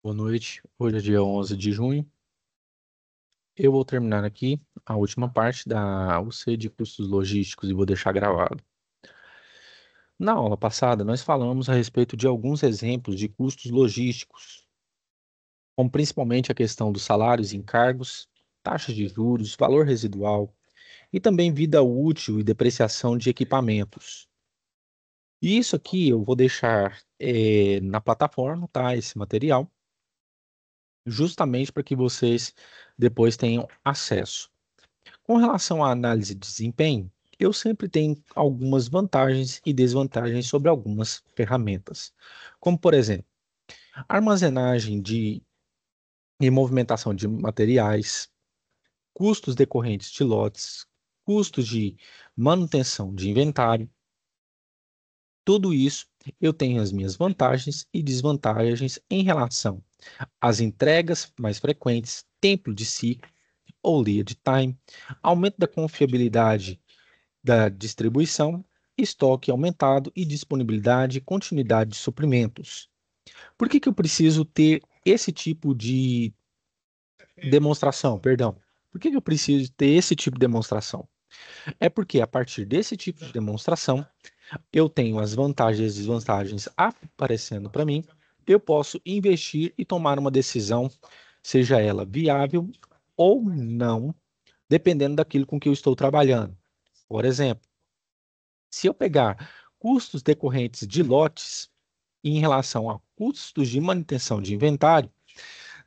Boa noite. Hoje é dia 11 de junho. Eu vou terminar aqui a última parte da UC de custos logísticos e vou deixar gravado. Na aula passada, nós falamos a respeito de alguns exemplos de custos logísticos, como principalmente a questão dos salários e encargos, taxas de juros, valor residual e também vida útil e depreciação de equipamentos. E isso aqui eu vou deixar na plataforma, tá? Esse material, justamente para que vocês depois tenham acesso. Com relação à análise de desempenho, eu sempre tenho algumas vantagens e desvantagens sobre algumas ferramentas, como por exemplo, armazenagem e movimentação de materiais, custos decorrentes de lotes, custos de manutenção de inventário. Tudo isso eu tenho as minhas vantagens e desvantagens em relação às entregas mais frequentes, tempo de ciclo ou lead time, aumento da confiabilidade da distribuição, estoque aumentado e disponibilidade e continuidade de suprimentos. Por que que eu preciso ter esse tipo de demonstração? Perdão. Por que que eu preciso ter esse tipo de demonstração? É porque a partir desse tipo de demonstração, eu tenho as vantagens e desvantagens aparecendo para mim, eu posso investir e tomar uma decisão, seja ela viável ou não, dependendo daquilo com que eu estou trabalhando. Por exemplo, se eu pegar custos decorrentes de lotes em relação a custos de manutenção de inventário,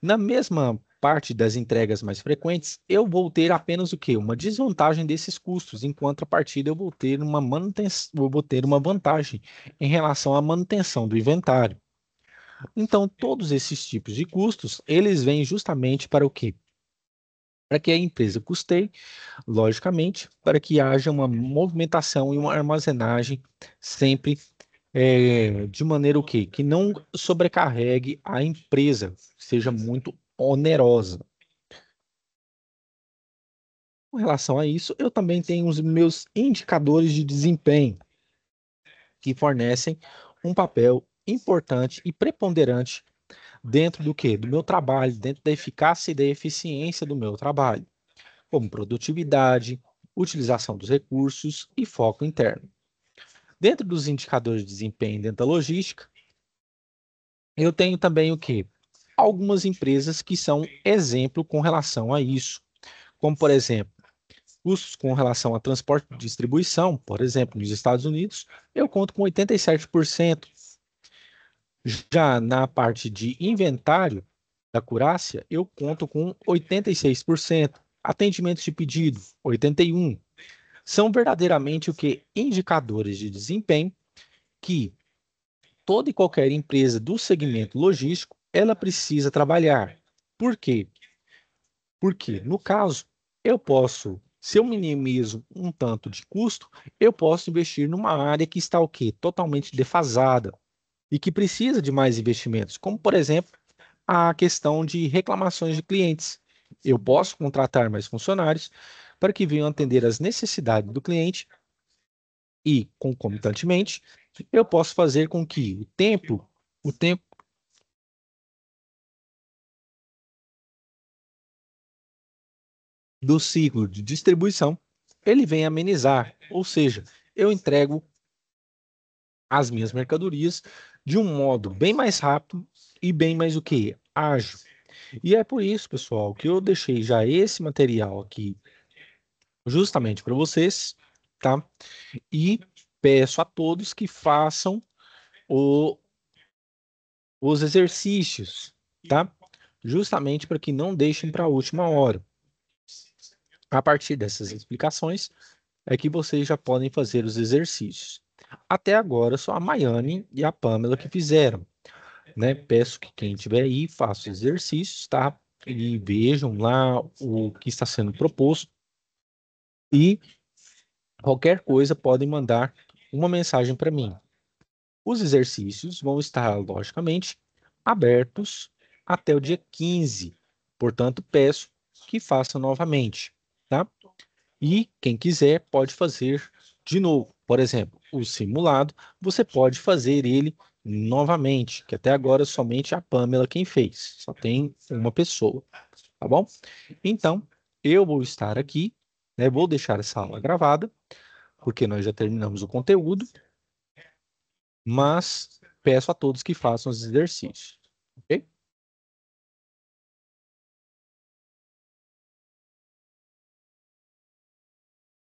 na mesma parte das entregas mais frequentes, eu vou ter apenas o quê? Uma desvantagem desses custos, enquanto a partida eu vou ter uma manutenção, eu vou ter uma vantagem em relação à manutenção do inventário. Então, todos esses tipos de custos, eles vêm justamente para o quê? Para que a empresa custeie, logicamente, para que haja uma movimentação e uma armazenagem sempre de maneira o quê? Que não sobrecarregue a empresa, seja muito onerosa. Com relação a isso, eu também tenho os meus indicadores de desempenho, que fornecem um papel importante e preponderante dentro do quê? Do meu trabalho, dentro da eficácia e da eficiência do meu trabalho, como produtividade, utilização dos recursos e foco interno. Dentro dos indicadores de desempenho dentro da logística, eu tenho também o quê? Algumas empresas que são exemplo com relação a isso, como por exemplo, custos com relação a transporte e distribuição, por exemplo, nos Estados Unidos, eu conto com 87%. Já na parte de inventário da Curácia, eu conto com 86%. Atendimentos de pedido, 81%. São verdadeiramente o que? Indicadores de desempenho que toda e qualquer empresa do segmento logístico, ela precisa trabalhar. Por quê? Porque, no caso, eu posso, se eu minimizo um tanto de custo, eu posso investir numa área que está o quê? Totalmente defasada e que precisa de mais investimentos, como, por exemplo, a questão de reclamações de clientes. Eu posso contratar mais funcionários para que venham atender às necessidades do cliente e, concomitantemente, eu posso fazer com que o tempo do ciclo de distribuição, ele vem amenizar, ou seja, eu entrego as minhas mercadorias de um modo bem mais rápido e bem mais o que? Ágil. E é por isso, pessoal, que eu deixei já esse material aqui justamente para vocês, tá? E peço a todos que façam o- os exercícios, tá? Justamente para que não deixem para a última hora. A partir dessas explicações, é que vocês já podem fazer os exercícios. Até agora, só a Maiane e a Pamela que fizeram, né? Peço que quem tiver aí faça os exercícios, tá? E vejam lá o que está sendo proposto e qualquer coisa podem mandar uma mensagem para mim. Os exercícios vão estar, logicamente, abertos até o dia 15. Portanto, peço que façam novamente, tá? E quem quiser pode fazer de novo. Por exemplo, o simulado, você pode fazer ele novamente, que até agora somente a Pamela quem fez. Só tem uma pessoa, tá bom? Então, eu vou estar aqui, né? Vou deixar essa aula gravada, porque nós já terminamos o conteúdo, mas peço a todos que façam os exercícios, ok?